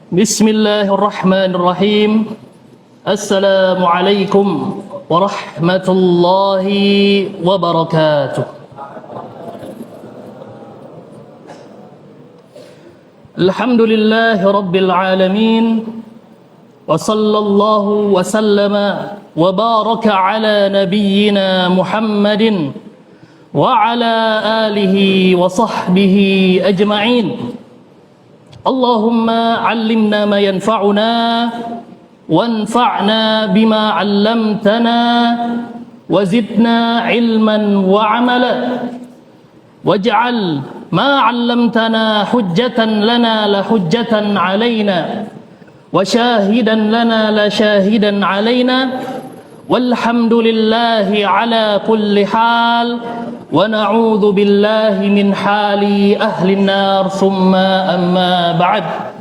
Bismillahirrahmanirrahim. Assalamualaikum warahmatullahi wabarakatuh. Alhamdulillahi rabbil alamin. Wa sallallahu wa sallama wa baraka ala nabiyyina Muhammadin wa ala alihi wa sahbihi ajma'in. Allahumma 'allimna ma yanfa'una wanfa'na bima 'allamtana wa zidna 'ilman wa 'amala waj'al ma 'allamtana hujjatan lana la hujjatan 'alaina wa syahidan lana la syahidan 'alaina walhamdulillahi 'ala kulli hal wa na'udzu billahi min hali ahli nar thumma amma ba'd.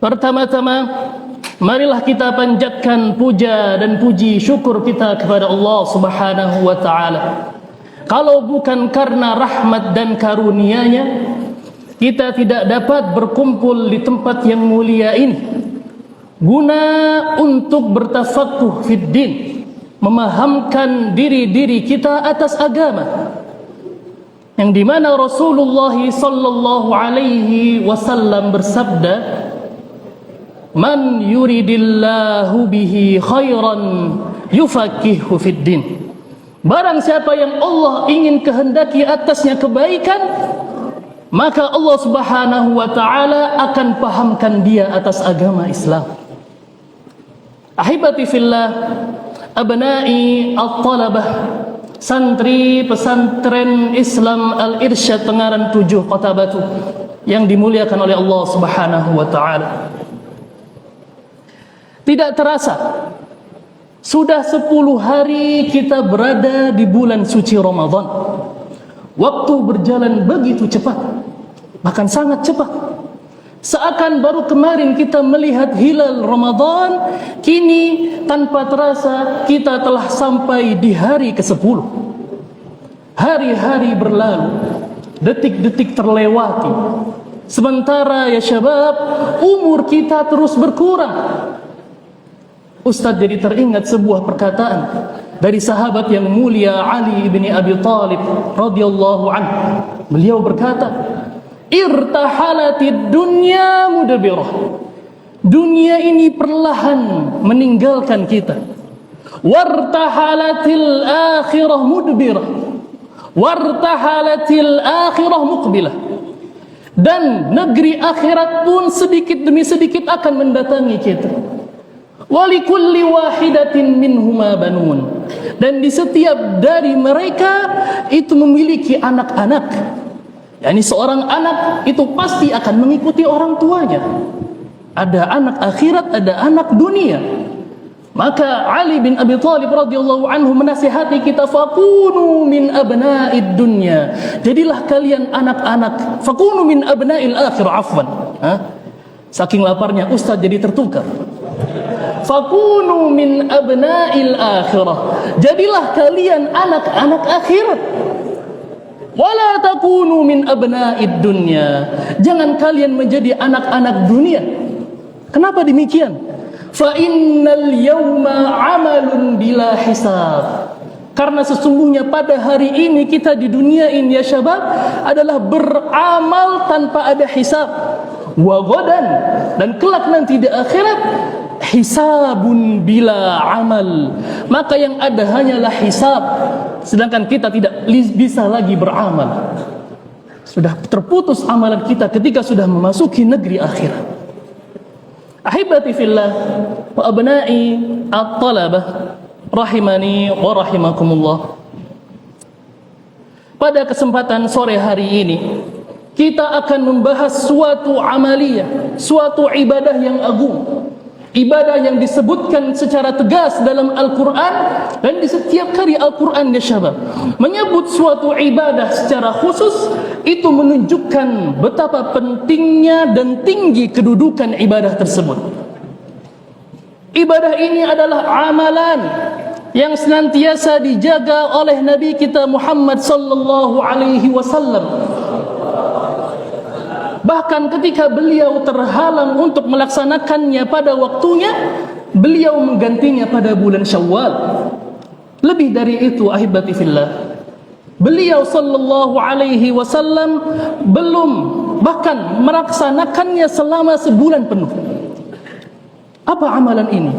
Pertama-tama marilah kita panjatkan puja dan puji syukur kita kepada Allah Subhanahu wa taala. Kalau bukan karena rahmat dan karunia-Nya, kita tidak dapat berkumpul di tempat yang mulia ini guna untuk bertafaqquh fid din, memahamkan diri-diri kita atas agama yang dimana Rasulullah sallallahu alaihi wasallam bersabda, man yuridillahu bihi khairan yufaqihu fid din. Barang siapa yang Allah ingin kehendaki atasnya kebaikan, maka Allah Subhanahu wa taala akan pahamkan dia atas agama Islam. Ahibati fillah, abnai al-talabah, santri pesantren Islam Al-Irsyad Tengaran 7 Kota Batu yang dimuliakan oleh Allah Subhanahu wa taala. Tidak terasa sudah 10 hari kita berada di bulan suci Ramadan. Waktu berjalan begitu cepat, bahkan sangat cepat. Seakan baru kemarin kita melihat hilal Ramadan, kini tanpa terasa kita telah sampai di hari ke-10. Hari-hari berlalu, detik-detik terlewati. Sementara ya syabab, umur kita terus berkurang. Ustaz jadi teringat sebuah perkataan dari sahabat yang mulia Ali bin Abi Thalib radhiyallahu anhu. Beliau berkata, irtahalatid dunya mudbirah. Dunia ini perlahan meninggalkan kita. Wartahalatil akhirah mudbirah. Wartahalatil akhirah muqbilah. Dan negeri akhirat pun sedikit demi sedikit akan mendatangi kita. Walikulli wahidatin minhuma banun. Dan di setiap dari mereka itu memiliki anak-anak. Yani seorang anak itu pasti akan mengikuti orang tuanya. Ada anak akhirat, ada anak dunia. Maka Ali bin Abi Thalib radhiyallahu anhu menasihati kita, fakunu min abna'id dunya. Jadilah kalian anak-anak. Fakunu min abna'il akhirah, afwan. Saking laparnya Ustaz jadi tertukar. Fakunu min abna'il akhirah. Jadilah kalian anak-anak akhirat. Wala takunu min abna'id dunya. Jangan kalian menjadi anak-anak dunia. Kenapa demikian? Fa innal yawma 'amalun bila hisab. Karena sesungguhnya pada hari ini kita di dunia ini ya syabab adalah beramal tanpa ada hisab. Wa ghadan, dan kelak nanti di akhirat hisabun bila amal. Maka yang ada hanyalah hisab, sedangkan kita tidak bisa lagi beramal. Sudah terputus amalan kita ketika sudah memasuki negeri akhirat. Ahibati fillah wa abnai at-talabah rahimani wa rahimakumullah. Pada kesempatan sore hari ini kita akan membahas suatu amaliyah, suatu ibadah yang agung. Ibadah yang disebutkan secara tegas dalam Al-Quran, dan di setiap kali Al-Quran ya syabab menyebut suatu ibadah secara khusus, itu menunjukkan betapa pentingnya dan tinggi kedudukan ibadah tersebut. Ibadah ini adalah amalan yang senantiasa dijaga oleh Nabi kita Muhammad sallallahu alaihi wasallam. Bahkan ketika beliau terhalang untuk melaksanakannya pada waktunya, beliau menggantinya pada bulan Syawal. Lebih dari itu, ahibati fillah, beliau sallallahu alaihi wasallam belum bahkan melaksanakannya selama sebulan penuh. Apa amalan ini?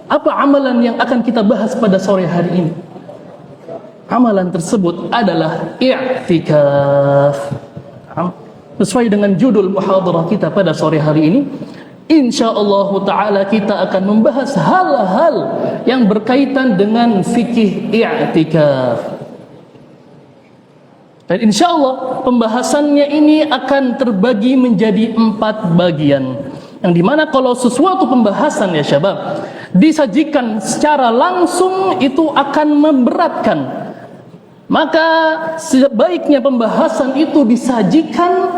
Apa amalan yang akan kita bahas pada sore hari ini? Amalan tersebut adalah i'tikaf. Sesuai dengan judul muhadarah kita pada sore hari ini, insyaallah taala kita akan membahas hal-hal yang berkaitan dengan fikih i'tikaf. Dan insyaallah pembahasannya ini akan terbagi menjadi 4 bagian, yang dimana kalau sesuatu pembahasan ya syabab disajikan secara langsung itu akan memberatkan. Maka sebaiknya pembahasan itu disajikan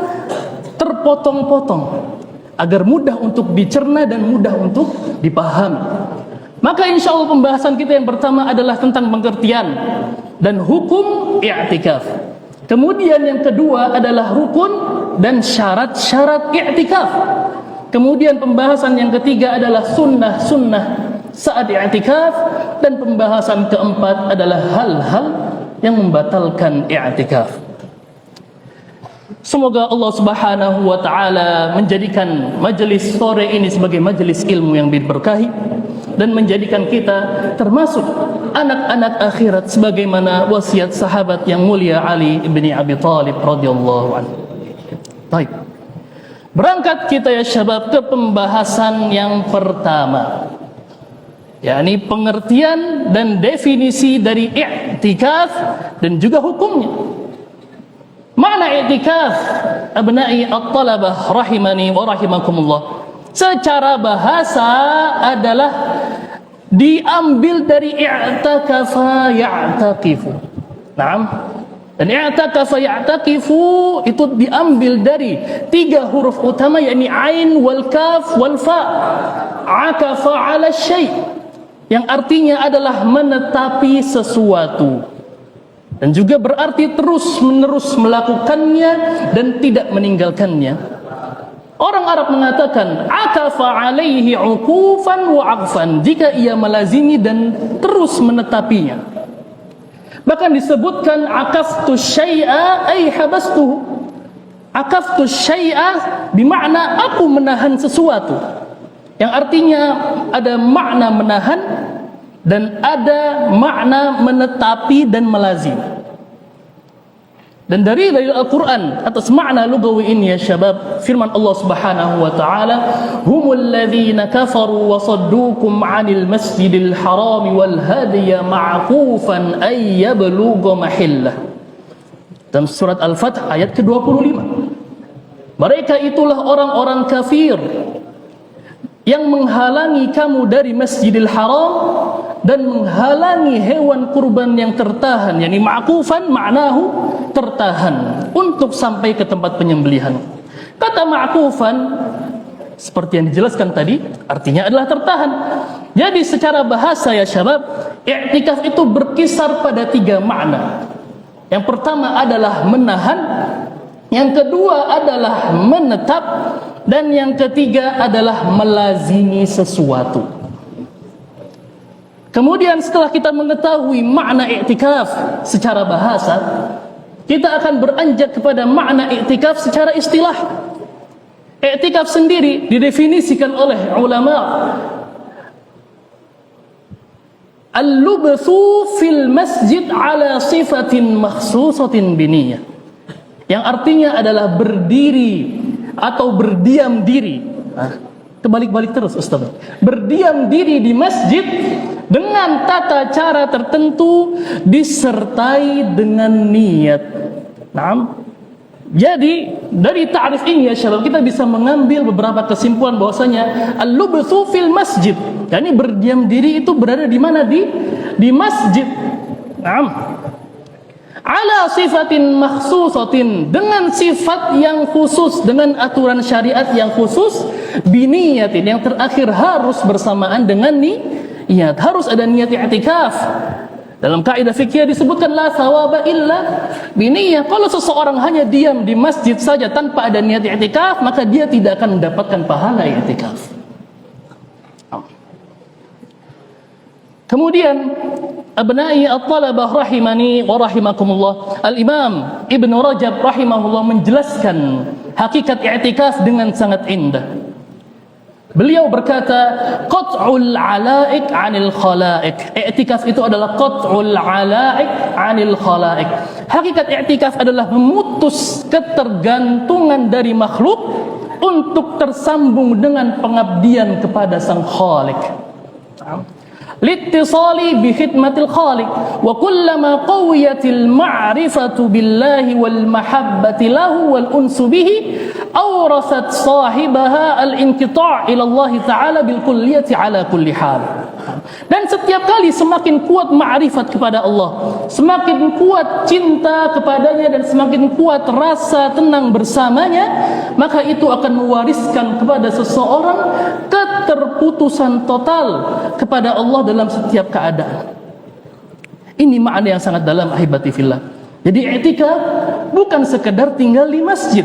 terpotong-potong agar mudah untuk dicerna dan mudah untuk dipahami. Maka insya Allah pembahasan kita yang pertama adalah tentang pengertian dan hukum i'tikaf. Kemudian yang kedua adalah rukun dan syarat-syarat i'tikaf. Kemudian pembahasan yang ketiga adalah sunnah-sunnah saat i'tikaf. Dan pembahasan keempat adalah hal-hal yang membatalkan i'tikaf. Semoga Allah Subhanahu wa taala menjadikan majelis sore ini sebagai majelis ilmu yang diberkahi dan menjadikan kita termasuk anak-anak akhirat sebagaimana wasiat sahabat yang mulia Ali bin Abi Thalib radhiyallahu anhu. Baik. Berangkat kita ya syabab ke pembahasan yang pertama, yakni pengertian dan definisi dari i'tikaf dan juga hukumnya. Makna i'tikaf, abna'i at-talabah rahimani wa rahimakumullah, secara bahasa adalah diambil dari i'takafa ya'takifu. Naam. Dan i'takafa ya'takifu itu diambil dari 3 huruf utama, yakni ain wal kaf wal fa. Akafa 'ala syai', yang artinya adalah menetapi sesuatu, dan juga berarti terus-menerus melakukannya dan tidak meninggalkannya. Orang Arab mengatakan akafa alaihi uqufan wa aqfan, jika ia melazimi dan terus menetapinya. Bahkan disebutkan akaftu syai'a ay habastuhu. Akaftu syai'a bermakna aku menahan sesuatu, yang artinya ada makna menahan dan ada makna menetapi dan melazim. Dan dari Al-Quran atas makna lugawi ini ya syabab, firman Allah Subhanahu wa taala, humul ladzina kafaru wa saddukum 'anil masjidil harami wal hadiya ma'kufan ay yablugha mahillah. Dalam surat Al-Fath ayat ke-25. Mereka itulah orang-orang kafir yang menghalangi kamu dari Masjidil Haram dan menghalangi hewan kurban yang tertahan, yakni ma'kufan maknahu tertahan untuk sampai ke tempat penyembelihan. Kata ma'kufan seperti yang dijelaskan tadi artinya adalah tertahan. Jadi secara bahasa ya syabab, i'tikaf itu berkisar pada 3 makna. Yang pertama adalah menahan, yang kedua adalah menetap, dan yang ketiga adalah melazimi sesuatu. Kemudian setelah kita mengetahui makna i'tikaf secara bahasa, kita akan beranjak kepada makna i'tikaf secara istilah. I'tikaf sendiri didefinisikan oleh ulama al-lubthu fil masjid ala sifatin makhsusatin biniyah, yang artinya adalah berdiri atau berdiam diri. Terbalik-balik terus Ustaz. Berdiam diri di masjid dengan tata cara tertentu disertai dengan niat. Naam. Jadi dari ta'rif ini ya syabab kita bisa mengambil beberapa kesimpulan bahwasanya al-lubthu fil masjid, yakni berdiam diri itu berada di mana? Di masjid. Naam. Ala sifatin makhsusatin, dengan sifat yang khusus, dengan aturan syariat yang khusus, biniyatin, yang terakhir harus bersamaan dengan niat, harus ada niat i'tikaf. Dalam kaidah fikih disebutkan la thawaba illa biniyah. Kalau seseorang hanya diam di masjid saja tanpa ada niat i'tikaf, maka dia tidak akan mendapatkan pahala i'tikaf. Kemudian abna'i at-talabah rahimani wa rahimakumullah, Al-Imam Ibn Rajab rahimahullah menjelaskan hakikat i'tikaf dengan sangat indah. Beliau berkata, qat'ul 'alaik 'anil khalaik. I'tikaf itu adalah qat'ul 'alaik 'anil khalaik. Hakikat i'tikaf adalah memutus ketergantungan dari makhluk untuk tersambung dengan pengabdian kepada Sang Khalik. Littisali bi khidmatil khaliq wa kullama qawiyatil ma'rifatu billahi wal mahabbati lahu wal unsu bihi awrasat sahibaha al inqita' ila Allah taala bil kulliyati ala kulli hal. Dan setiap kali semakin kuat ma'rifat kepada Allah, semakin kuat cinta kepadanya dan semakin kuat rasa tenang bersamanya, maka itu akan mewariskan kepada seseorang keterputusan total kepada Allah dalam setiap keadaan. Ini makna yang sangat dalam, ahibati fillah. Jadi i'tikaf bukan sekedar tinggal di masjid,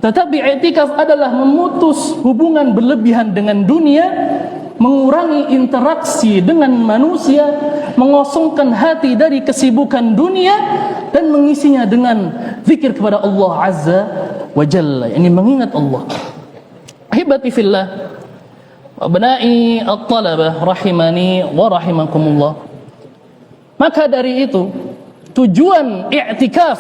tetapi i'tikaf adalah memutus hubungan berlebihan dengan dunia, mengurangi interaksi dengan manusia, mengosongkan hati dari kesibukan dunia dan mengisinya dengan zikir kepada Allah Azza wa Jalla. Ini mengingat Allah. Ahibati fillah, abna'i at-talabah rahimani wa rahimakumullah. Maka dari itu, tujuan i'tikaf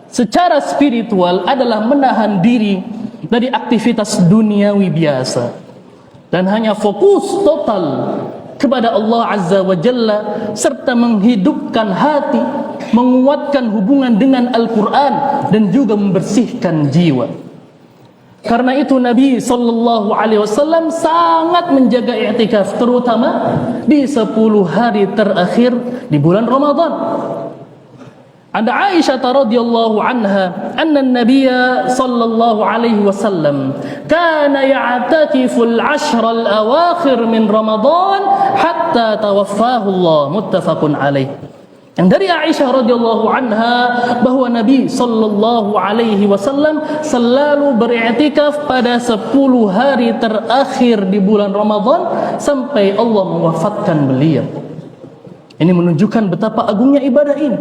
secara spiritual adalah menahan diri dari aktivitas duniawi biasa dan hanya fokus total kepada Allah Azza wa Jalla, serta menghidupkan hati, menguatkan hubungan dengan Al-Quran dan juga membersihkan jiwa. Karena itu Nabi sallallahu alaihi wasallam sangat menjaga i'tikaf, terutama di 10 hari terakhir di bulan Ramadan. Ada Aisyah radhiyallahu anha, anna an-nabiy sallallahu alaihi wasallam kana ya'takifu al-'ashra al-awakhir min Ramadan hatta tawaffahu Allah, muttafaqun alaih. Yang dari Aisyah radhiyallahu anha bahwa Nabi sallallahu alaihi wasallam selalu beriktikaf pada 10 hari terakhir di bulan Ramadan sampai Allah mewafatkan beliau. Ini menunjukkan betapa agungnya ibadah ini,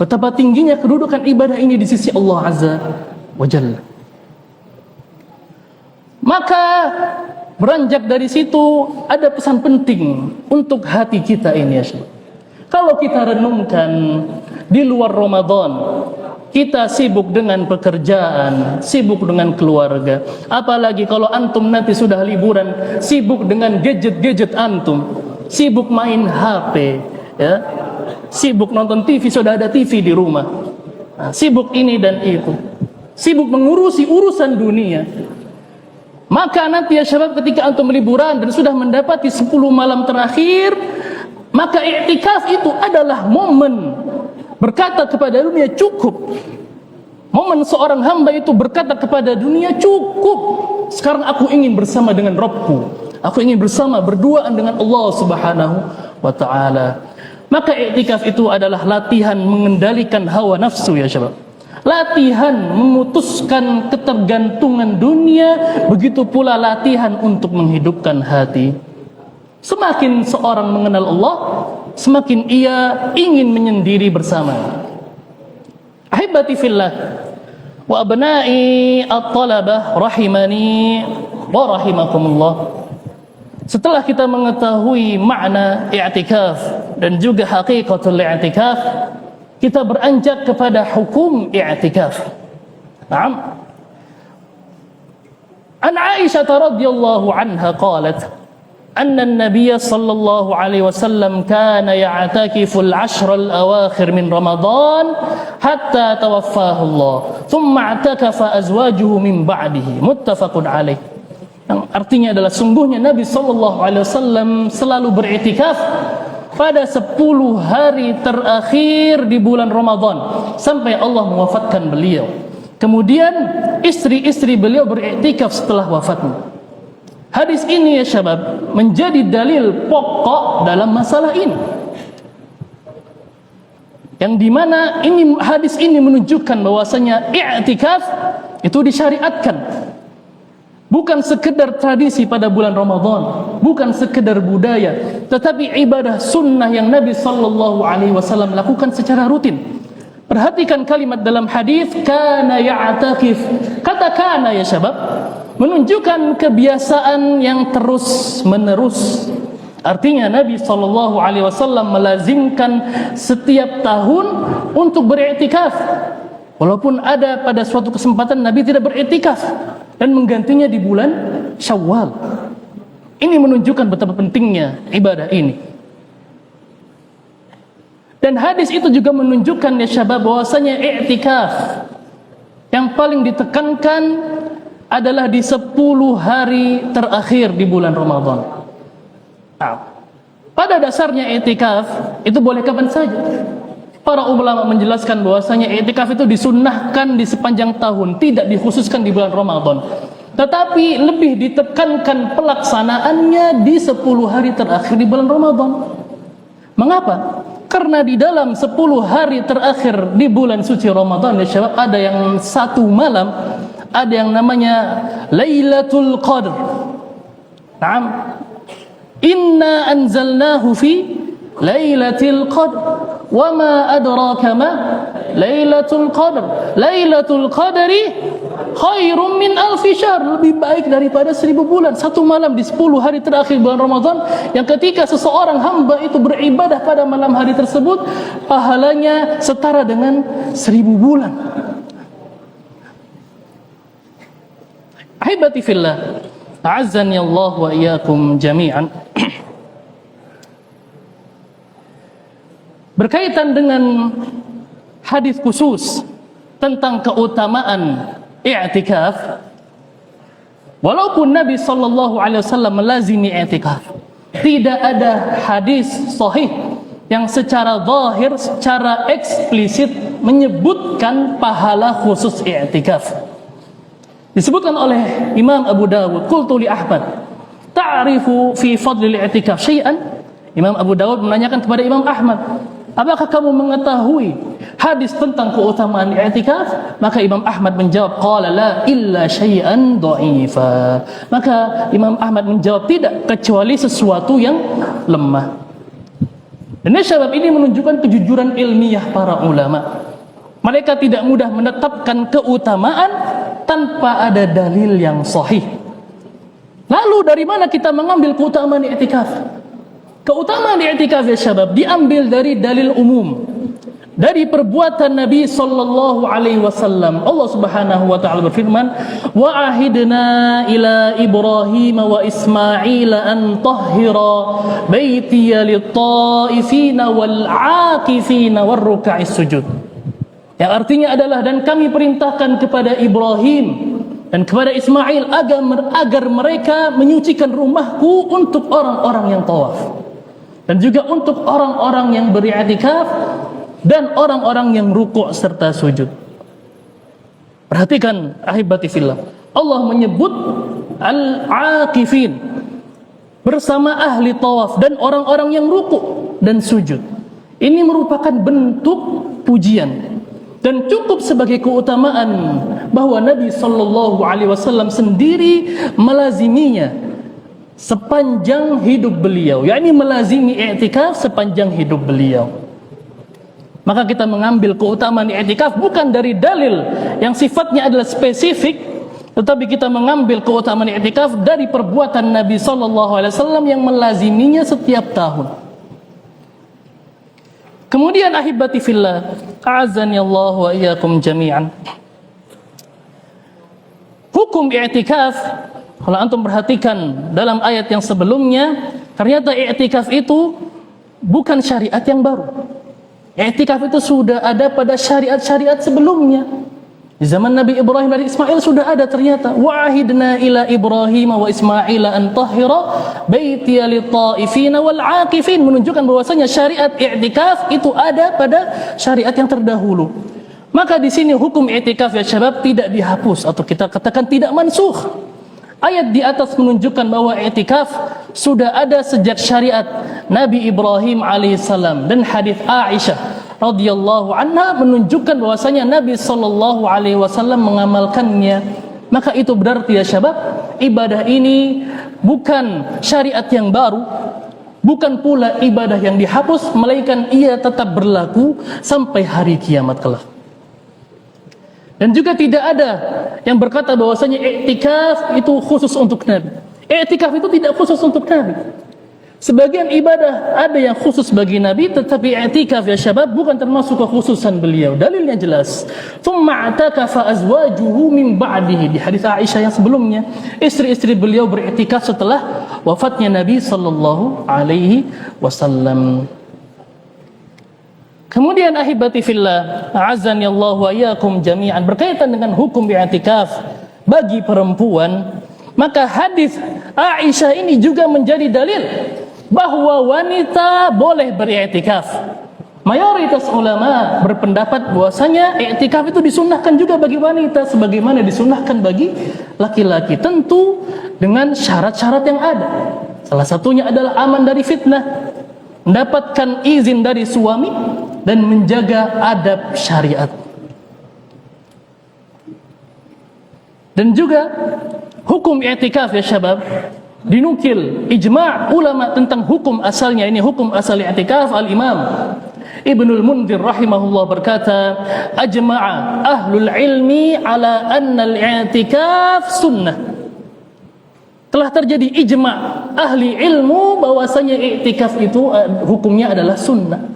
betapa tingginya kedudukan ibadah ini di sisi Allah Azza wa Jalla. Maka beranjak dari situ ada pesan penting untuk hati kita ini, ya syekh. Kalau kita renungkan di luar Ramadan, kita sibuk dengan pekerjaan, sibuk dengan keluarga. Apalagi kalau antum nanti sudah liburan, sibuk dengan gadget-gadget antum, sibuk main HP, ya, sibuk nonton TV, sudah ada TV di rumah, sibuk ini dan itu, sibuk mengurusi urusan dunia. Maka nanti ya syabab, ketika antum liburan dan sudah mendapati 10 malam terakhir, maka i'tikaf itu adalah momen berkata kepada dunia cukup. Momen seorang hamba itu berkata kepada dunia cukup, sekarang aku ingin bersama dengan Rabbku, aku ingin bersama berduaan dengan Allah Subhanahu wa ta'ala. Maka i'tikaf itu adalah latihan mengendalikan hawa nafsu, ya syabab. Latihan memutuskan ketergantungan dunia, begitu pula latihan untuk menghidupkan hati. Semakin seorang mengenal Allah, semakin ia ingin menyendiri bersama. Ahibati fillah wa abna'i at-talabah rahimani wa rahimakumullah. Setelah kita mengetahui makna i'tikaf dan juga hakikatul i'tikaf, kita beranjak kepada hukum i'tikaf. Naam. An Aisyah radhiyallahu anha qalat, أن النبي صلى الله عليه وسلم كان يعتكف العشر الأواخر من رمضان حتى توفاه الله ثم اعتكف أزواجه من بعده متفق عليه. Yang artinya adalah sungguhnya Nabi sallallahu alaihi wasallam selalu beriktikaf pada 10 hari terakhir di bulan Ramadan sampai Allah mewafatkan beliau. Kemudian istri-istri beliau beriktikaf setelah wafatnya. Hadis ini, ya syabab, menjadi dalil pokok dalam masalah ini. yang dimana ini hadis ini menunjukkan bahwasanya i'tikaf itu disyariatkan, bukan sekedar tradisi pada bulan Ramadan, bukan sekedar budaya, tetapi ibadah sunnah yang Nabi sallallahu alaihi wasallam lakukan secara rutin. Perhatikan kalimat dalam hadis kana ya'takif. Kata kana ya syabab menunjukkan kebiasaan yang terus menerus. Artinya Nabi sallallahu alaihi wasallam melazimkan setiap tahun untuk beriktikaf. Walaupun ada pada suatu kesempatan Nabi tidak beriktikaf dan menggantinya di bulan Syawal. Ini menunjukkan betapa pentingnya ibadah ini. Dan hadis itu juga menunjukkan ya syabab bahwasanya i'tikaf yang paling ditekankan adalah di 10 hari terakhir di bulan Ramadan. Nah, pada dasarnya i'tikaf itu boleh kapan saja. Para ulama menjelaskan bahwasanya i'tikaf itu disunnahkan di sepanjang tahun, tidak dikhususkan di bulan Ramadan. Tetapi lebih ditekankan pelaksanaannya di 10 hari terakhir di bulan Ramadan. Mengapa? Karena di dalam 10 hari terakhir di bulan suci Ramadan ya syabab, ada yang satu malam, ada yang namanya Lailatul Qadr. Naam. Inna anzalnahu fi Lailatul Qadr. Wa ma adraka ma Lailatul Qadr. Lailatul Qadri khairum min alfi syahr, lebih baik daripada 1000 bulan. Satu malam di 10 hari terakhir bulan Ramadan, yang ketika seseorang hamba itu beribadah pada malam hari tersebut, pahalanya setara dengan 1000 bulan. Ahibati fillah, a'azzani Allah wa iyyakum jami'an. Berkaitan dengan hadis khusus tentang keutamaan i'tikaf, walaupun Nabi sallallahu alaihi wasallam melazimi i'tikaf, tidak ada hadis sahih yang secara zahir, secara eksplisit menyebutkan pahala khusus i'tikaf. Disebutkan oleh Imam Abu Dawud, qultu li Ahmad, ta'rifu fi fadli i'tikaf syai'an? Imam Abu Dawud menanyakan kepada Imam Ahmad, apakah kamu mengetahui hadis tentang keutamaan i'tikaf? Maka Imam Ahmad menjawab, qala la illa syai'an dha'ifa. Maka Imam Ahmad menjawab, tidak, kecuali sesuatu yang lemah. Dan sebab ini menunjukkan kejujuran ilmiah para ulama. Mereka tidak mudah menetapkan keutamaan tanpa ada dalil yang sahih. Lalu dari mana kita mengambil keutamaan i'tikaf? Keutamaan i'tikaf ya syabab diambil dari dalil umum, dari perbuatan Nabi sallallahu alaihi wasallam. Allah Subhanahu wa taala berfirman, "Wa ahidna ila Ibrahim wa Ismail an tahhira baitiya lit-taifina wal 'akifina war ruk'is sujud." Yang artinya adalah, dan kami perintahkan kepada Ibrahim dan kepada Ismail agar mereka menyucikan rumahku untuk orang-orang yang tawaf, dan juga untuk orang-orang yang beriktikaf dan orang-orang yang rukuk serta sujud. Perhatikan ahibati fillah, Allah menyebut al-akifin bersama ahli tawaf dan orang-orang yang rukuk dan sujud. Ini merupakan bentuk pujian dan cukup sebagai keutamaan bahwa Nabi sallallahu alaihi wasallam sendiri melaziminya sepanjang hidup beliau, yakni melazimi i'tikaf sepanjang hidup beliau. Maka kita mengambil keutamaan i'tikaf bukan dari dalil yang sifatnya adalah spesifik, tetapi kita mengambil keutamaan i'tikaf dari perbuatan Nabi sallallahu alaihi wasallam yang melaziminya setiap tahun. Kemudian ahibati fillah, a'azzani Allah wa iyyakum jami'an. Hukum i'tikaf, kalau antum perhatikan dalam ayat yang sebelumnya, ternyata i'tikaf itu bukan syariat yang baru. I'tikaf itu sudah ada pada syariat-syariat sebelumnya. Di zaman Nabi Ibrahim dan Ismail sudah ada ternyata. Wa ahidna ila Ibrahim wa Ismail an tahhira baitiya lit-taifina wal 'akifin, menunjukkan bahwasanya syariat i'tikaf itu ada pada syariat yang terdahulu. Maka di sini hukum i'tikaf ya syabab tidak dihapus, atau kita katakan tidak mansukh. Ayat di atas menunjukkan bahwa i'tikaf sudah ada sejak syariat Nabi Ibrahim alaihissalam, dan hadis Aisyah radhiyallahu anha menunjukkan bahwasanya Nabi sallallahu alaihi wasallam mengamalkannya. Maka itu berarti ya syabab, ibadah ini bukan syariat yang baru, bukan pula ibadah yang dihapus, melainkan ia tetap berlaku sampai hari kiamat kelak. Dan juga tidak ada yang berkata bahwasanya i'tikaf itu khusus untuk Nabi. I'tikaf itu tidak khusus untuk Nabi. Sebagian ibadah ada yang khusus bagi Nabi, tetapi i'tikaf ya syabab bukan termasuk kekhususan beliau. Dalilnya jelas. Tsumma atakafa azwajuhu min ba'dihi. Di hadis Aisyah yang sebelumnya, istri-istri beliau beriktikaf setelah wafatnya Nabi sallallahu alaihi wasallam. Kemudian ahibati fillah, a'azzani Allah wa iyyakum jami'an, berkaitan dengan hukum i'tikaf bagi perempuan, maka hadis Aisyah ini juga menjadi dalil bahwa wanita boleh beriktikaf. Mayoritas ulama berpendapat bahwasanya i'tikaf itu disunnahkan juga bagi wanita sebagaimana disunnahkan bagi laki-laki, tentu dengan syarat-syarat yang ada. Salah satunya adalah aman dari fitnah, mendapatkan izin dari suami, dan menjaga adab syariat. Dan juga hukum i'tikaf ya syabab, dinukil ijma' ulama tentang hukum asalnya. Ini hukum asal i'tikaf. Al-Imam Ibnul Munzir rahimahullah berkata, ajma'a ahlul ilmi ala anna al-i'tikaf sunnah. Telah terjadi ijma' ahli ilmu bahwasanya i'tikaf itu hukumnya adalah sunnah.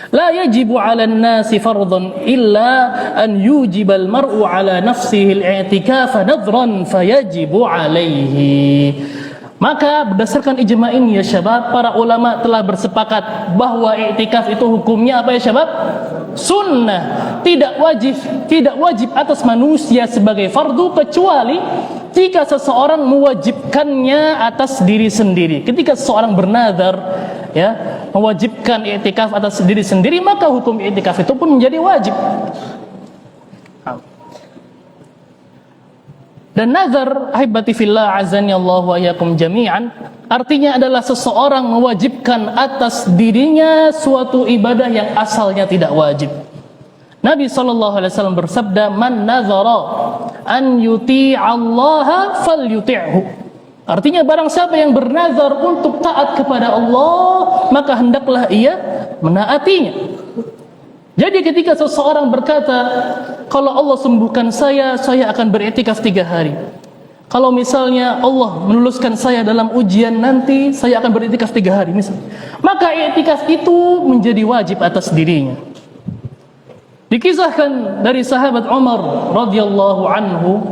La yajibu 'alan nasi fardhan illa an yujibal mar'u 'ala nafsihi al-i'tikaf nadhran fayajibu 'alaihi. Maka berdasarkan ijma' ini ya syabab, para ulama telah bersepakat bahwa i'tikaf itu hukumnya apa ya syabab? Sunnah. Tidak wajib atas manusia sebagai fardu, kecuali jika seseorang mewajibkannya atas diri sendiri. Ketika seseorang bernazar ya, mewajibkan i'tikaf atas diri sendiri, maka hukum i'tikaf itu pun menjadi wajib. Dan nazar, ahibati fillah, azani Allah wa iyyakum jami'an, artinya adalah seseorang mewajibkan atas dirinya suatu ibadah yang asalnya tidak wajib. Nabi SAW bersabda, man nazara an yuti'allaha falyuti'hu. Artinya barang siapa yang bernazar untuk taat kepada Allah, maka hendaklah ia menaatinya. Jadi ketika seseorang berkata, kalau Allah sembuhkan saya akan beriktikaf 3 hari. Kalau misalnya Allah meluluskan saya dalam ujian nanti, saya akan beriktikaf 3 hari misalnya. Maka iktikaf itu menjadi wajib atas dirinya. Dikisahkan dari sahabat Umar radhiyallahu anhu,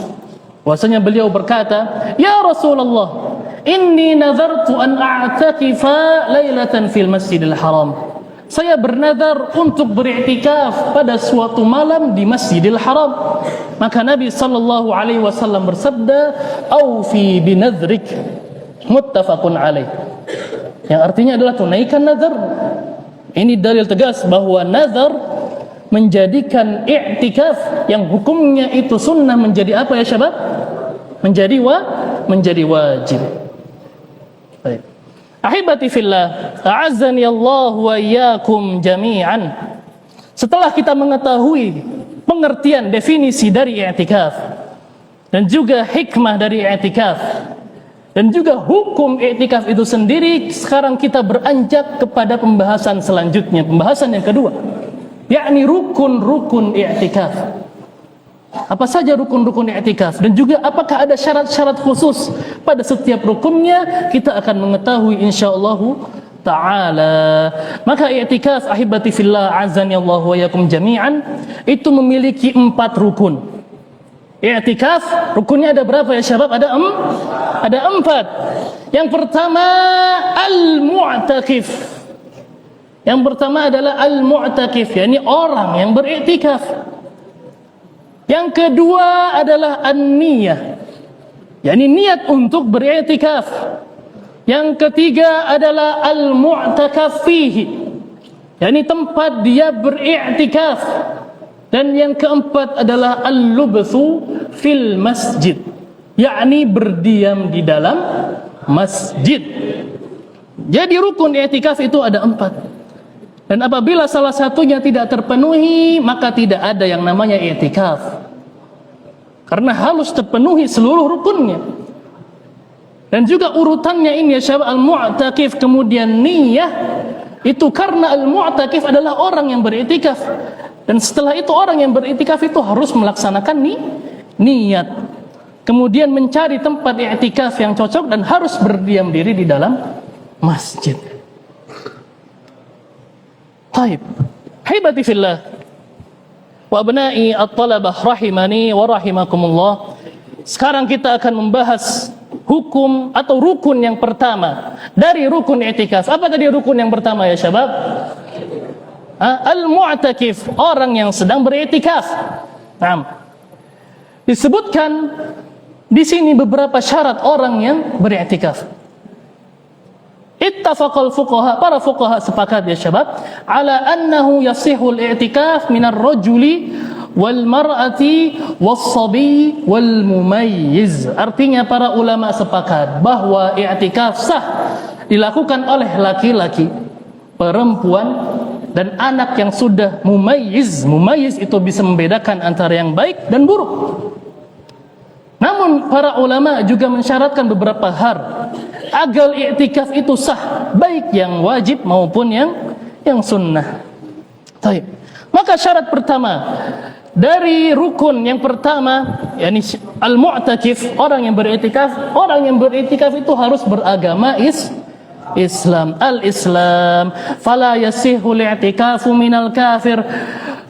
bahwasanya beliau berkata, ya Rasulullah, inni nazartu an a'takifa lailatan fil masjidil haram. Saya bernazar untuk beriktikaf pada suatu malam di Masjidil Haram. Maka Nabi sallallahu alaihi wasallam bersabda, "Aufi binadrik." Muttafaqun alaih. Yang artinya adalah tunaikan nazar. Ini dalil tegas bahwa nazar menjadikan i'tikaf yang hukumnya itu sunnah menjadi apa ya syabab? Menjadi wajib. Baik. Ahibati fillah, a'azzani Allah wa iyyakum jami'an. Setelah kita mengetahui pengertian definisi dari i'tikaf dan juga hikmah dari i'tikaf dan juga hukum i'tikaf itu sendiri, sekarang kita beranjak kepada pembahasan selanjutnya, pembahasan yang kedua, yakni rukun-rukun i'tikaf. Apa saja rukun-rukun i'tikaf, dan juga apakah ada syarat-syarat khusus pada setiap rukunnya, kita akan mengetahui insyaallah ta'ala. Maka i'tikaf, ahibati fillah, azani Allah wa yakum jami'an, itu memiliki 4 rukun. I'tikaf rukunnya ada berapa ya syabab? Ada 4. Yang pertama al-mu'takif. Yang pertama adalah al-mu'takif, yakni orang yang beriktikaf. Yang kedua adalah an-niyah, yakni niat untuk beriktikaf. Yang ketiga adalah al-mu'takaf fihi, yakni tempat dia beriktikaf. Dan yang keempat adalah al-lubthu fil masjid, yakni berdiam di dalam masjid. Jadi rukun i'tikaf itu ada 4. Dan apabila salah satunya tidak terpenuhi, maka tidak ada yang namanya i'tikaf. Karena harus terpenuhi seluruh rukunnya. Dan juga urutannya ini ya syabab, al-mu'takif kemudian niyah, itu karena al-mu'takif adalah orang yang beriktikaf. Dan setelah itu orang yang beriktikaf itu harus melaksanakan niat. Kemudian mencari tempat i'tikaf yang cocok dan harus berdiam diri di dalam masjid. Baik, hibati fillah wa abna'i at-talabah rahimani wa rahimakumullah. Sekarang kita akan membahas hukum atau rukun yang pertama dari rukun i'tikaf. Apa tadi rukun yang pertama ya syabab? Al-mu'takif, orang yang sedang beriktikaf. Nah, disebutkan di sini beberapa syarat orang yang beriktikaf. Ittafaqal fuqaha, para fuqaha sepakat ya syabab, ala annahu yasihul i'tikaf minar rajuli wal mar'ati was sabi wal mumayyiz. Artinya para ulama sepakat bahwa i'tikaf sah dilakukan oleh laki-laki, perempuan dan anak yang sudah mumayyiz. Mumayyiz itu bisa membedakan antara yang baik dan buruk. Namun para ulama juga mensyaratkan beberapa hal agar i'tikaf itu sah, baik yang wajib maupun yang sunnah. Baik. Maka syarat pertama dari rukun yang pertama, yakni al-mu'takif, orang yang beriktikaf itu harus beragama Islam. Al-Islam, fala yasihu al-i'tikafu minal kafir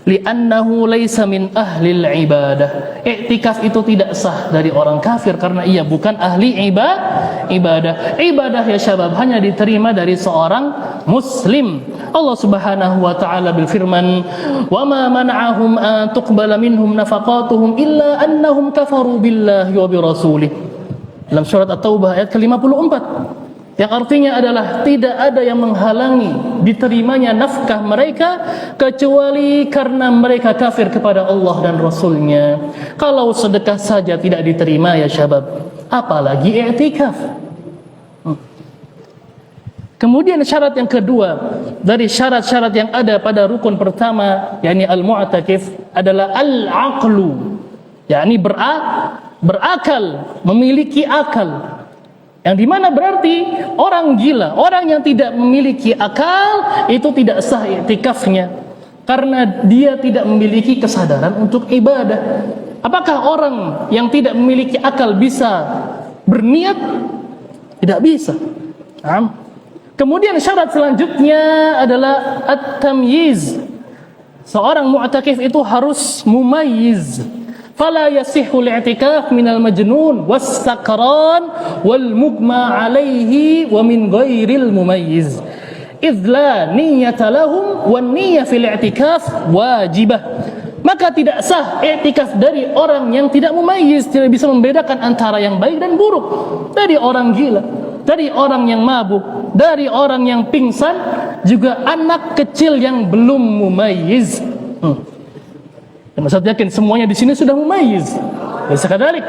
li'annahu laysa min ahlil ibadah. I'tikaf itu tidak sah dari orang kafir karena ia bukan ahli ibadah. Ibadah ya syabab hanya diterima dari seorang muslim. Allah Subhanahu wa taala berfirman, "Wa ma mana'ahum an tuqbala minhum nafaqatuhum illa annahum kafaru billahi wa bi rasulih." Dalam surat At-Taubah ayat ke-54. Yang artinya adalah tidak ada yang menghalangi diterimanya nafkah mereka kecuali karena mereka kafir kepada Allah dan Rasulnya. Kalau sedekah saja tidak diterima ya syabab, apalagi i'tikaf. Kemudian syarat yang kedua dari syarat-syarat yang ada pada rukun pertama, yakni al-mu'takif, adalah al-aqlu, yakni berakal, memiliki akal. Yang dimana berarti orang gila, orang yang tidak memiliki akal itu tidak sah i'tikafnya karena dia tidak memiliki kesadaran untuk ibadah. Apakah orang yang tidak memiliki akal bisa berniat? Tidak bisa. Kemudian syarat selanjutnya adalah at-tamyiz. Seorang mu'takif itu harus mumayyiz. Fala yasihhu al-i'tikaf minal majnun was sakran wal mugma alaihi wa min ghairil mumayyiz idh la niyyata lahum wan niyyah fil i'tikaf wajibah. Maka tidak sah i'tikaf dari orang yang tidak mumayyiz, tidak bisa membedakan antara yang baik dan buruk, dari orang gila, dari orang yang mabuk, dari orang yang pingsan, juga anak kecil yang belum mumayyiz. Dan Ustaz yakin semuanya di sini sudah mumayyiz. Bisa kadalik.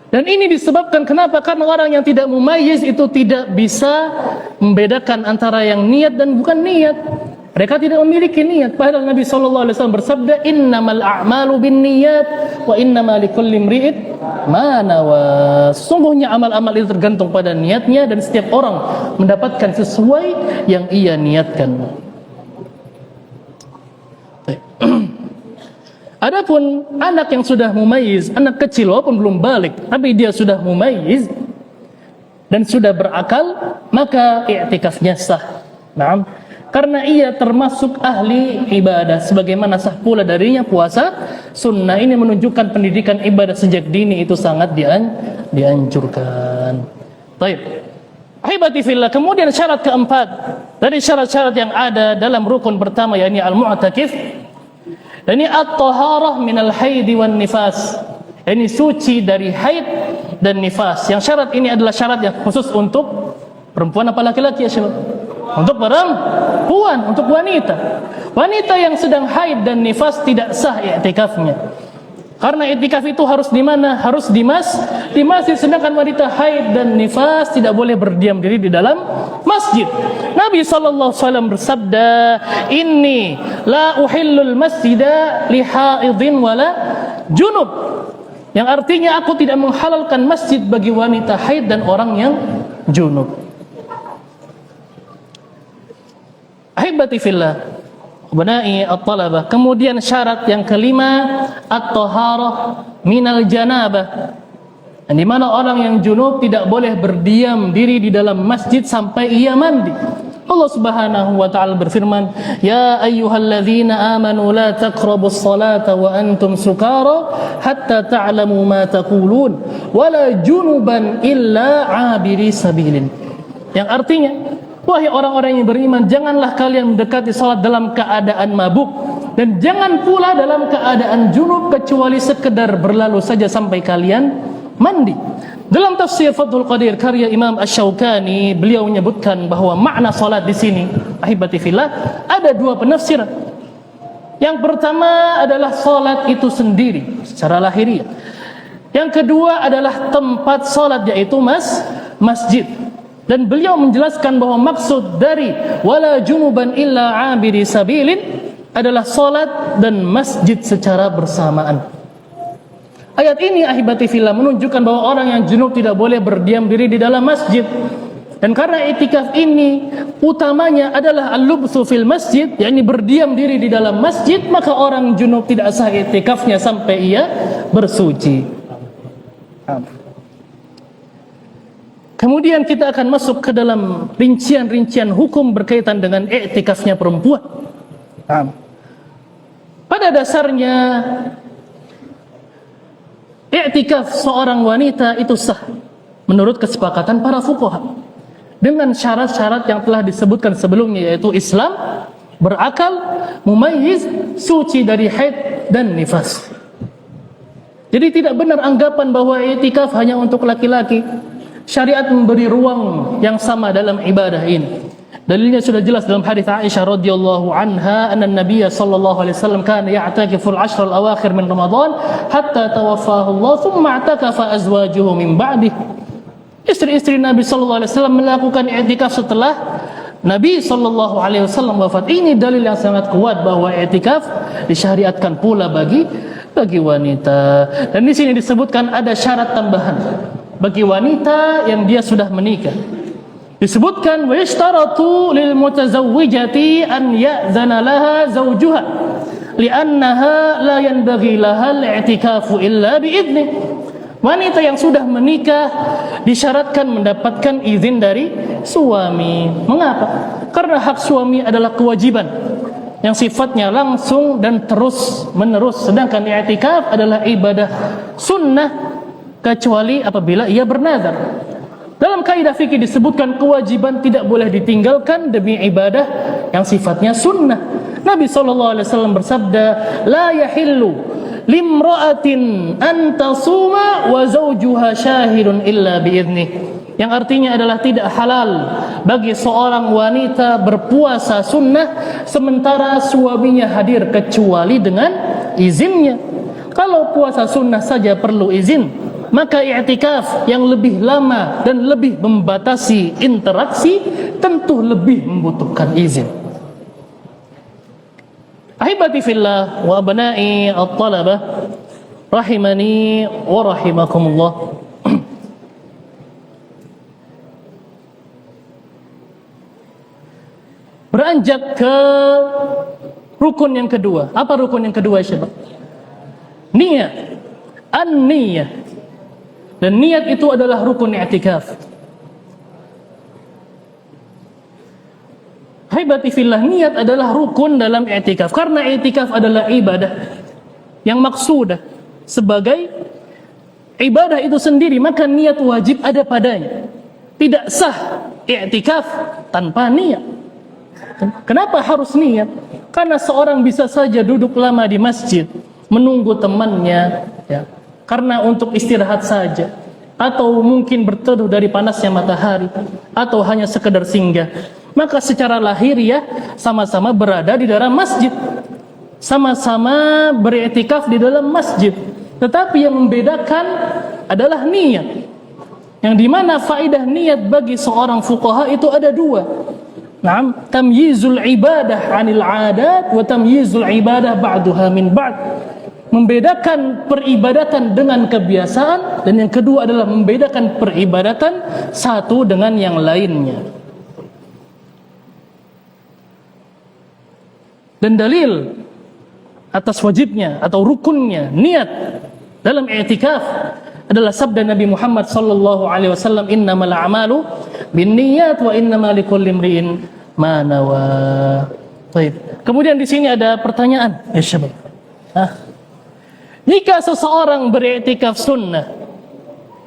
Dan ini disebabkan kenapa? Karena orang yang tidak mumayyiz itu tidak bisa membedakan antara yang niat dan bukan niat. Mereka tidak memiliki niat. Padahal Nabi SAW bersabda, "Innamal a'malu binniyat wa innamal likulli imri'in ma nawa." Sesungguhnya amal-amal itu tergantung pada niatnya dan setiap orang mendapatkan sesuai yang ia niatkan. Adapun anak yang sudah mumayyiz, anak kecil walaupun belum balik, tapi dia sudah mumayyiz dan sudah berakal, maka i'tikafnya sah. Naam, karena ia termasuk ahli ibadah, sebagaimana sah pula darinya puasa sunnah. Ini menunjukkan pendidikan ibadah sejak dini itu sangat dianjurkan. Baik. Ahibati fillah, kemudian syarat keempat dari syarat-syarat yang ada dalam rukun pertama, yakni al-mu'takif. Ini at-taharah minal haidi wan nifas. Ini suci dari haid dan nifas. Yang syarat ini adalah syarat yang khusus untuk perempuan apa laki-laki ya syabab? Untuk perempuan, untuk wanita. Wanita yang sedang haid dan nifas tidak sah i'tikafnya. Karena i'tikaf itu harus di mana? Harus di masjid. Sedangkan wanita haid dan nifas tidak boleh berdiam diri di dalam masjid. Nabi SAW bersabda, "Inni la uhillul masjida li haidin wala junub." Yang artinya aku tidak menghalalkan masjid bagi wanita haid dan orang yang junub. Ahibati fillah, Abna'i at-talabah. Kemudian syarat yang kelima, at-taharah minal janabah. Di mana orang yang junub tidak boleh berdiam diri di dalam masjid sampai ia mandi. Allah Subhanahu wa taala berfirman, "Ya ayyuhalladzina amanu la taqrabus salata wa antum sukara hatta ta'lamu ma taqulun wa la junuban illa 'abiri sabilin." Yang artinya, wahai orang-orang yang beriman, janganlah kalian mendekati salat dalam keadaan mabuk, dan jangan pula dalam keadaan junub kecuali sekedar berlalu saja sampai kalian mandi. Dalam tafsir Fathul Qadir karya Imam Asy-Syaukani, beliau menyebutkan bahwa makna salat di sini, ahibati fillah, ada dua penafsiran. Yang pertama adalah salat itu sendiri secara lahiriah. Yang kedua adalah tempat salat, yaitu masjid. Dan beliau menjelaskan bahwa maksud dari wala junuban illa abiri sabilin adalah salat dan masjid secara bersamaan. Ayat ini ahibati fillah menunjukkan bahwa orang yang junub tidak boleh berdiam diri di dalam masjid. Dan karena i'tikaf ini utamanya adalah al-lubthu fil masjid, yakni berdiam diri di dalam masjid, maka orang junub tidak sah i'tikafnya sampai ia bersuci. Kemudian kita akan masuk ke dalam rincian-rincian hukum berkaitan dengan i'tikafnya perempuan. Pada dasarnya i'tikaf seorang wanita itu sah menurut kesepakatan para fuqaha dengan syarat-syarat yang telah disebutkan sebelumnya, yaitu Islam, berakal, mumayyiz, suci dari haid dan nifas. Jadi tidak benar anggapan bahwa i'tikaf hanya untuk laki-laki. Syariat memberi ruang yang sama dalam ibadah ini. Dalilnya sudah jelas dalam hadis Aisyah radhiyallahu anha, anna Nabiy sallallahu alaihi wasallam kana ya'takifu al-ashr al-awakhir min Ramadan hatta tawaffahu Allah, thumma i'takafa azwajuhu min ba'dih. Istri-istri Nabi sallallahu alaihi wasallam melakukan i'tikaf setelah Nabi sallallahu alaihi wasallam wafat. Ini dalil yang sangat kuat bahwa i'tikaf disyariatkan pula bagi wanita. Dan di sini disebutkan ada syarat tambahan bagi wanita yang dia sudah menikah. Disebutkan wa yashtaratu lil mutazawwijati an ya'zana laha zawjuha li'annaha la yanbaghi laha al-i'tikafu illa bi'idnih. Wanita yang sudah menikah disyaratkan mendapatkan izin dari suami. Mengapa? Karena hak suami adalah kewajiban yang sifatnya langsung dan terus menerus, sedangkan i'tikaf adalah ibadah sunnah kecuali apabila ia bernazar. Dalam kaidah fikih disebutkan kewajiban tidak boleh ditinggalkan demi ibadah yang sifatnya sunnah. Nabi SAW bersabda, la yahillu limra'atin an tasuma wa zawjuha syahidun illa bi'idnih. Yang artinya adalah tidak halal bagi seorang wanita berpuasa sunnah sementara suaminya hadir kecuali dengan izinnya. Kalau puasa sunnah saja perlu izin, maka i'tikaf yang lebih lama dan lebih membatasi interaksi tentu lebih membutuhkan izin. Ahibati fillah wa abna'i at-talabah rahimani wa rahimakumullah. Beranjak ke rukun yang kedua. Apa rukun yang kedua, Syekh? Niat. An-niyah. Dan niat itu adalah rukun i'tikaf. Haibati fillah, niat adalah rukun dalam i'tikaf. Karena i'tikaf adalah ibadah yang maksudah sebagai ibadah itu sendiri, maka niat wajib ada padanya. Tidak sah i'tikaf tanpa niat. Kenapa harus niat? Karena seorang bisa saja duduk lama di masjid menunggu temannya, ya, karena untuk istirahat saja, atau mungkin berteduh dari panasnya matahari, atau hanya sekedar singgah. Maka secara lahiriah sama-sama berada di dalam masjid, sama-sama beriktikaf di dalam masjid. Tetapi yang membedakan adalah niat. Yang dimana faedah niat bagi seorang fuqaha itu ada dua. Naam, tamyizul ibadah 'anil 'adat wa tamyizul ibadah ba'daha min ba'd. Membedakan peribadatan dengan kebiasaan, dan yang kedua adalah membedakan peribadatan satu dengan yang lainnya. Dan dalil atas wajibnya atau rukunnya niat dalam i'tikaf adalah sabda Nabi Muhammad sallallahu alaihi wasallam, innamal a'malu binniyat wa innamal likulli imri'in ma nawa. Baik. Kemudian di sini ada pertanyaan, ya syabab. Jika seseorang beriktikaf sunnah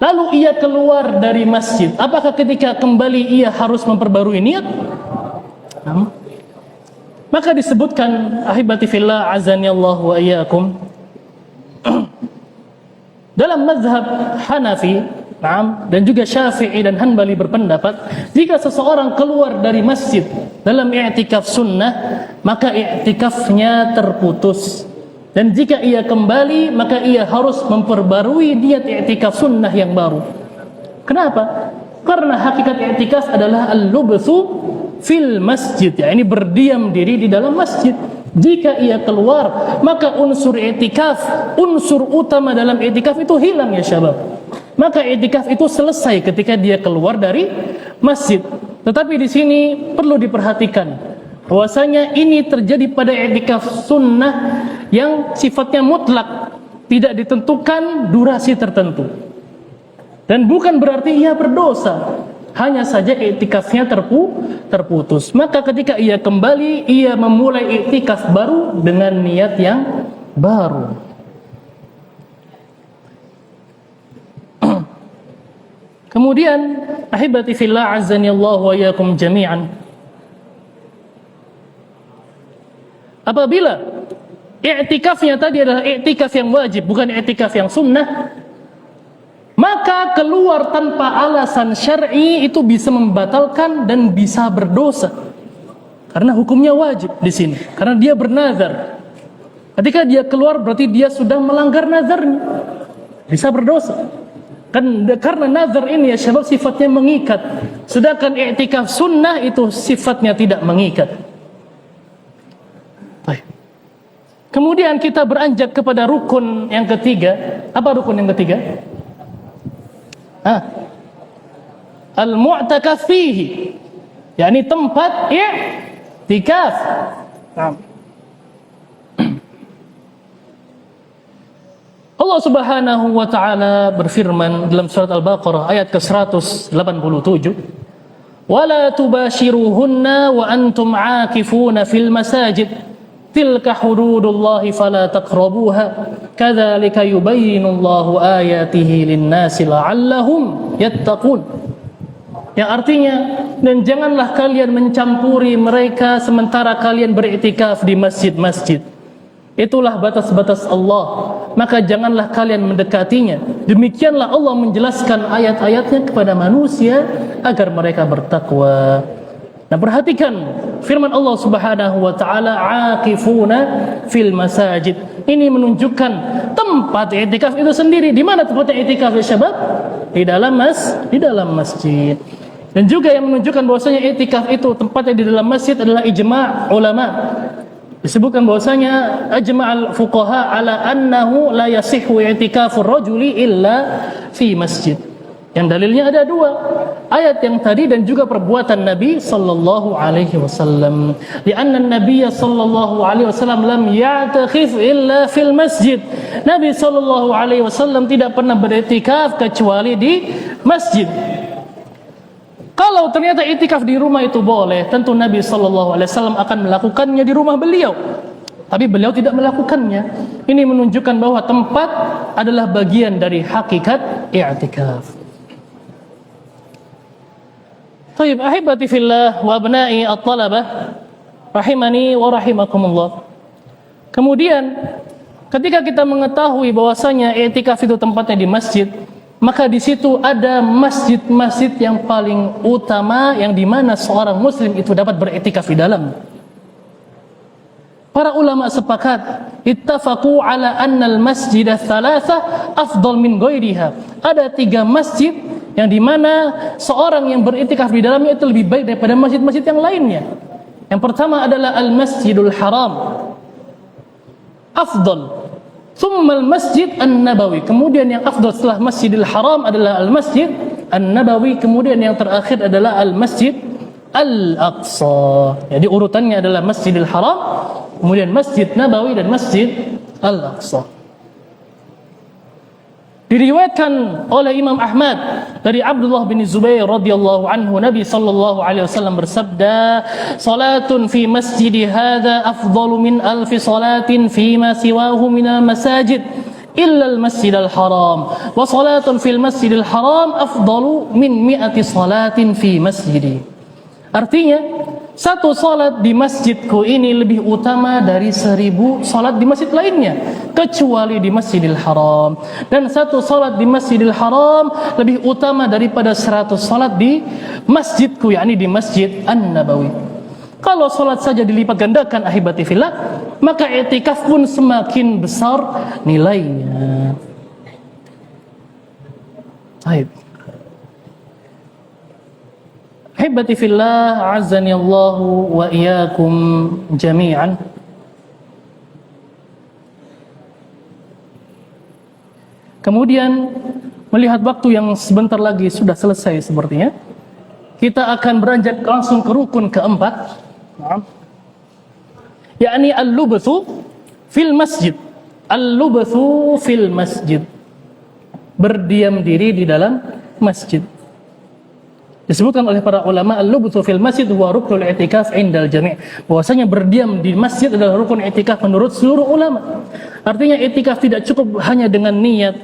lalu ia keluar dari masjid, apakah ketika kembali ia harus memperbarui niat? Maka disebutkan, ahibati fillah azani Allah wa iyyakum, dalam mazhab Hanafi, dan juga Syafi'i dan Hanbali berpendapat, jika seseorang keluar dari masjid dalam i'tikaf sunnah, maka i'tikafnya terputus. Dan jika ia kembali, maka ia harus memperbarui niat i'tikaf sunnah yang baru. Kenapa? Karena hakikat i'tikaf adalah al-lubthu fil masjid, ya, ini berdiam diri di dalam masjid. Jika ia keluar, maka unsur i'tikaf, unsur utama dalam i'tikaf itu hilang, ya syabab. Maka i'tikaf itu selesai ketika dia keluar dari masjid. Tetapi di sini perlu diperhatikan bahwasanya ini terjadi pada i'tikaf sunnah yang sifatnya mutlak, tidak ditentukan durasi tertentu. Dan bukan berarti ia berdosa, hanya saja i'tikafnya terputus. Maka ketika ia kembali, ia memulai i'tikaf baru dengan niat yang baru. Kemudian, ahibati fillah azani Allah wa iyyakum jami'an, apabila i'tikafnya tadi adalah i'tikaf yang wajib, bukan i'tikaf yang sunnah, maka keluar tanpa alasan syar'i itu bisa membatalkan dan bisa berdosa. Karena hukumnya wajib di sini. Karena dia bernazar. Ketika dia keluar berarti dia sudah melanggar nazarnya. Bisa berdosa. Karena nazar ini, ya syabab, sifatnya mengikat. Sedangkan i'tikaf sunnah itu sifatnya tidak mengikat. Baik. Kemudian kita beranjak kepada rukun yang ketiga. Apa rukun yang ketiga? Al-mu'takaf fihi, yakni tempat i'tikaf. Allah Subhanahu wa taala berfirman dalam surat Al-Baqarah ayat ke-187, "Wala tubashiruhunna wa antum 'akifuna fil masajid. Tilka hududullahi fala taqrabuha. Kadzalika yubayyinullahu ayatihi lin-nasi la'allahum yattaqun." Yang artinya, dan janganlah kalian mencampuri mereka sementara kalian beriktikaf di masjid-masjid. Itulah batas-batas Allah, maka janganlah kalian mendekatinya. Demikianlah Allah menjelaskan ayat-ayatnya kepada manusia agar mereka bertakwa. Nah, perhatikan firman Allah Subhanahu wa taala, "Aqifuna fil masajid." Ini menunjukkan tempat i'tikaf itu sendiri. Di mana tempat i'tikaf, ya syabab? Di dalam masjid. Dan juga yang menunjukkan bahwasanya i'tikaf itu tempatnya di dalam masjid adalah ijma' ulama. Disebutkan bahwasanya ajma'al fuqaha ala annahu la yasihhu i'tikafur rajuli illa fi masjid. Yang dalilnya ada dua, ayat yang tadi dan juga perbuatan Nabi sallallahu alaihi wasallam. Lianna an-nabiy sallallahu alaihi wasallam lam ya'takhif illa fil masjid. Nabi sallallahu alaihi wasallam tidak pernah beriktikaf kecuali di masjid. Kalau ternyata iktikaf di rumah itu boleh, tentu Nabi SAW akan melakukannya di rumah beliau. Tapi beliau tidak melakukannya. Ini menunjukkan bahwa tempat adalah bagian dari hakikat i'tikaf. Taib, ahibati fillah wa abna'i at-talabah rahimani wa rahimakumullah. Kemudian ketika kita mengetahui bahwasanya i'tikaf itu tempatnya di masjid, maka di situ ada masjid-masjid yang paling utama yang dimana seorang muslim itu dapat beriktikaf di dalam. Para ulama sepakat, ittafaqu ala anna al-masjid ats-tsalatsa afdal min ghairiha. Ada 3 masjid yang dimana seorang yang beriktikaf di dalamnya itu lebih baik daripada masjid-masjid yang lainnya. Yang pertama adalah Al-Masjidul Haram, afdal. Thumma al-Masjid An-Nabawi. Kemudian yang afdal setelah Masjidil Haram adalah Al-Masjid An-Nabawi. Kemudian yang terakhir adalah Al-Masjid Al-Aqsa. Jadi urutannya adalah Masjidil Haram, kemudian Masjid Nabawi dan Masjid Al-Aqsa. Diriwayatkan oleh Imam Ahmad dari Abdullah bin Zubair radhiyallahu anhu, Nabi sallallahu alaihi wasallam bersabda, "Salatun fi masjidi hadza afdalu min alfi salatin fi ma siwahu minal masajid illa al-masjidal haram, wa salatun fil masjidil haram afdalu min mi'ati salatin fi masjidi." Artinya, satu salat di masjidku ini lebih utama dari 1000 salat di masjid lainnya, kecuali di Masjidil Haram. Dan satu salat di Masjidil Haram lebih utama daripada 100 salat di masjidku, yakni di Masjid An-Nabawi. Kalau salat saja dilipat gandakan ahibati fillah, maka i'tikaf pun semakin besar nilainya. Baik. Ahibati fillah, azani Allahu wa iyyakum jami'an. Kemudian melihat waktu yang sebentar lagi sudah selesai sepertinya, kita akan beranjak langsung ke rukun keempat, yakni al-lubthu fil masjid. Al-lubthu fil masjid, berdiam diri di dalam masjid. Disebutkan oleh para ulama, al-lubthu fil masjid huwa ruknul i'tikaf indal jami'. Bahwasanya berdiam di masjid adalah rukun i'tikaf menurut seluruh ulama. Artinya i'tikaf tidak cukup hanya dengan niat,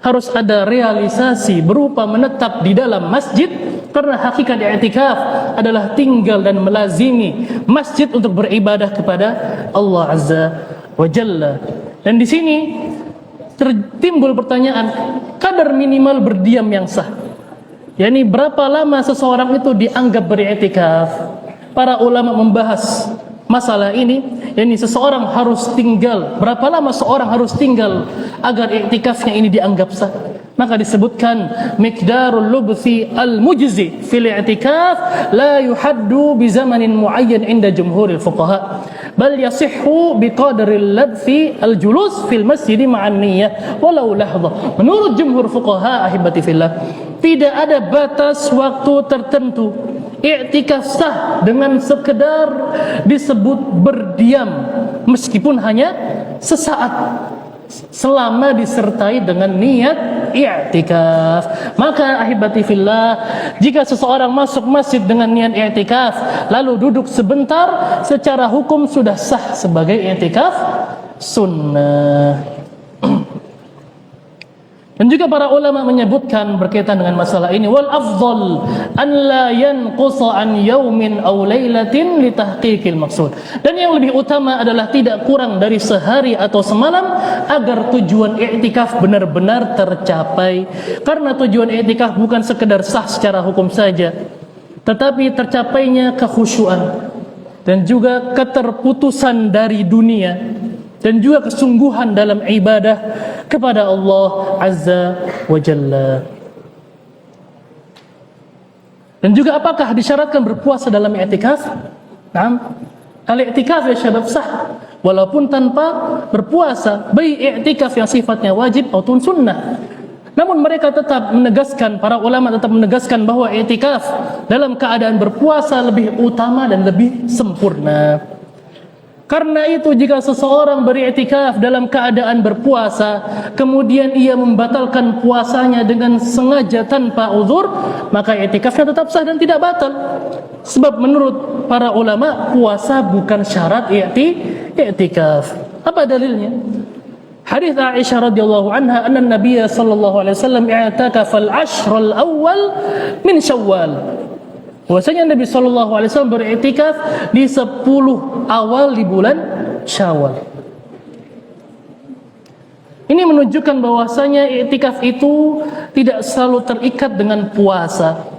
harus ada realisasi berupa menetap di dalam masjid, karena hakikat i'tikaf adalah tinggal dan melazimi masjid untuk beribadah kepada Allah Azza wa Jalla. Dan di sini timbul pertanyaan, kadar minimal berdiam yang sah, yakni berapa lama seseorang itu dianggap beriktikaf. Para ulama membahas masalah ini, yakni seseorang harus tinggal, berapa lama seorang harus tinggal agar iktikafnya ini dianggap sah. Maka disebutkan miqdarul lubthi al-mujzi fil i'tikaf la yuhaddu bi zamanin muayyan inda jumhuril fuqaha, bal yasihhu bi qadaril ladfi al-julus fil masjid ma'an niyyah walau lahdhah. Menurut jumhur fuqaha ahibati fillah, tidak ada batas waktu tertentu. I'tikaf sah dengan sekedar disebut berdiam, meskipun hanya sesaat, selama disertai dengan niat i'tikaf. Maka ahibati fillah, jika seseorang masuk masjid dengan niat i'tikaf lalu duduk sebentar, secara hukum sudah sah sebagai i'tikaf sunnah. Dan juga para ulama menyebutkan berkaitan dengan masalah ini, wal afdal an la yanqusa an yaumin aw lailatin li tahqiqil maqsud. Dan yang lebih utama adalah tidak kurang dari sehari atau semalam agar tujuan i'tikaf benar-benar tercapai. Karena tujuan i'tikaf bukan sekedar sah secara hukum saja, tetapi tercapainya kekhusyuan dan juga keterputusan dari dunia, dan juga kesungguhan dalam ibadah kepada Allah Azza wa Jalla. Dan juga apakah disyaratkan berpuasa dalam i'tikaf? Naam. Al-i'tikaf ya syabab sah walaupun tanpa berpuasa, baik i'tikaf yang sifatnya wajib ataupun sunnah. Namun mereka tetap menegaskan, para ulama tetap menegaskan bahwa i'tikaf dalam keadaan berpuasa lebih utama dan lebih sempurna. Karena itu jika seseorang beriktikaf dalam keadaan berpuasa, kemudian ia membatalkan puasanya dengan sengaja tanpa uzur, maka iktikafnya tetap sah dan tidak batal. Sebab menurut para ulama, puasa bukan syarat iktikaf. Apa dalilnya? Hadis Aisyah radhiyallahu anha, anna Nabiy sallallahu alaihi wasallam i'takafa al-ashr al-awwal min Syawal. Bahwasanya Nabi SAW beriktikaf di 10 awal di bulan Syawal. Ini menunjukkan bahwasanya iktikaf itu tidak selalu terikat dengan puasa.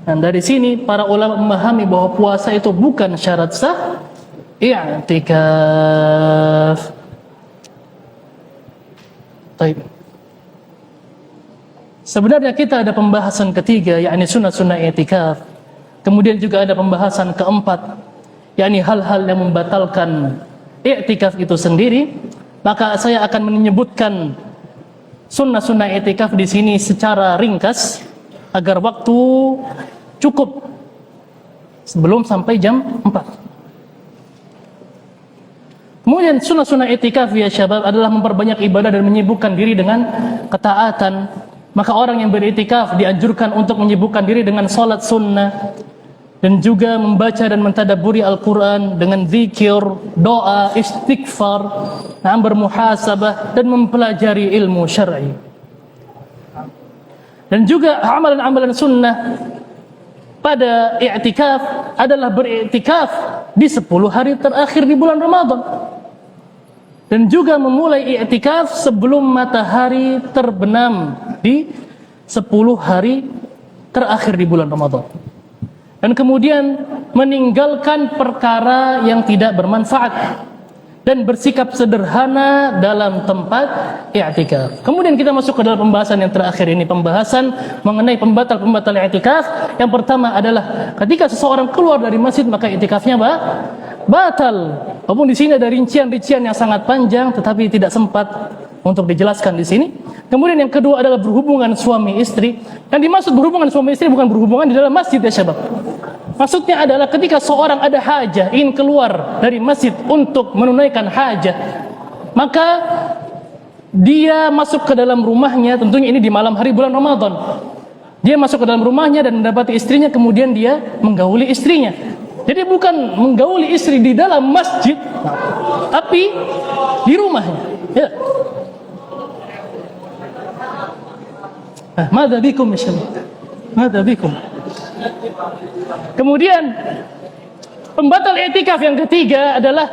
Dan dari sini para ulama memahami bahwa puasa itu bukan syarat sah i'tikaf. Baik. Sebenarnya kita ada pembahasan ketiga, yakni sunnah-sunnah i'tikaf. Kemudian juga ada pembahasan keempat, yakni hal-hal yang membatalkan i'tikaf itu sendiri. Maka saya akan menyebutkan sunnah-sunnah i'tikaf di sini secara ringkas agar waktu cukup sebelum sampai jam 4. Kemudian sunnah-sunnah i'tikaf ya syabab adalah memperbanyak ibadah dan menyibukkan diri dengan ketaatan. Maka orang yang beriktikaf dianjurkan untuk menyibukkan diri dengan salat sunnah dan juga membaca dan mentadabburi Al-Quran dengan zikir, doa, istighfar, bermuhasabah dan mempelajari ilmu syar'i. Dan juga amalan-amalan sunnah pada i'tikaf adalah beriktikaf di 10 hari terakhir di bulan Ramadan. Dan juga memulai i'tikaf sebelum matahari terbenam di 10 hari terakhir di bulan Ramadan. Dan kemudian meninggalkan perkara yang tidak bermanfaat dan bersikap sederhana dalam tempat i'tikaf. Kemudian kita masuk ke dalam pembahasan yang terakhir ini, pembahasan mengenai pembatal-pembatal i'tikaf. Yang pertama adalah ketika seseorang keluar dari masjid maka i'tikafnya batal. Walaupun di sini ada rincian-rincian yang sangat panjang tetapi tidak sempat untuk dijelaskan di sini. Kemudian yang kedua adalah berhubungan suami istri. Yang dimaksud berhubungan suami istri bukan berhubungan di dalam masjid ya syabab. Maksudnya adalah ketika seorang ada hajah ingin keluar dari masjid untuk menunaikan hajah, maka dia masuk ke dalam rumahnya, tentunya ini di malam hari bulan Ramadan. Dia masuk ke dalam rumahnya dan mendapati istrinya, kemudian dia menggauli istrinya. Jadi bukan menggauli istri di dalam masjid, tapi di rumahnya. Ya. Madza bikum ya syabab? Madza bikum? Kemudian pembatal i'tikaf yang ketiga adalah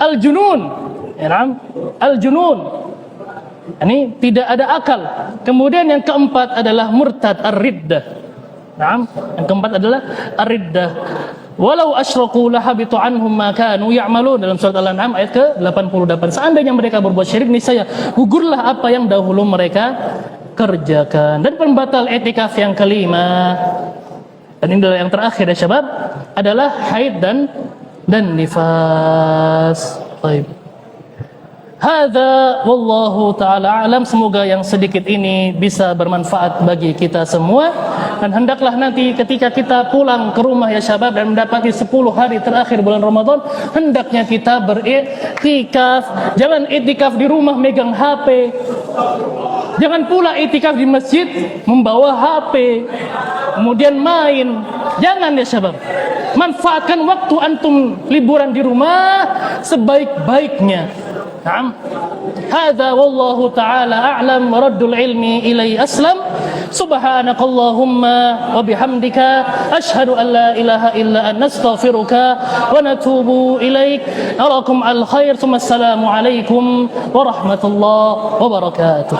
al-junun. Al-junun. Ini tidak ada akal. Kemudian yang keempat adalah murtad, ar-riddah. Yang keempat adalah ar-riddah. Walau asyraku lahabitu anhum ma kanu ya'malun, dalam surat Al-An'am ayat ke-88. Seandainya mereka berbuat syirik, niscaya gugurlah apa yang dahulu mereka kerjakan. Dan pembatal i'tikaf yang kelima, dan ini adalah yang terakhir ya syabab, adalah haid dan nifas. Baik. Hadza wallahu taala alam. Semoga yang sedikit ini bisa bermanfaat bagi kita semua. Dan hendaklah nanti ketika kita pulang ke rumah ya syabab dan mendapati 10 hari terakhir bulan Ramadan, hendaknya kita beriktikaf. Jangan iktikaf di rumah megang HP. Jangan pula iktikaf di masjid membawa HP kemudian main. Jangan ya syabab. Manfaatkan waktu antum liburan di rumah sebaik-baiknya. Naam. Hadza wallahu taala a'lam wa raddul ilmi ilai aslam. Subhanakallahumma wa bihamdika asyhadu an la ilaha illa anta astaghfiruka wa natubu ilaik. Narakum al khair. Assalamu alaikum warahmatullahi wabarakatuh.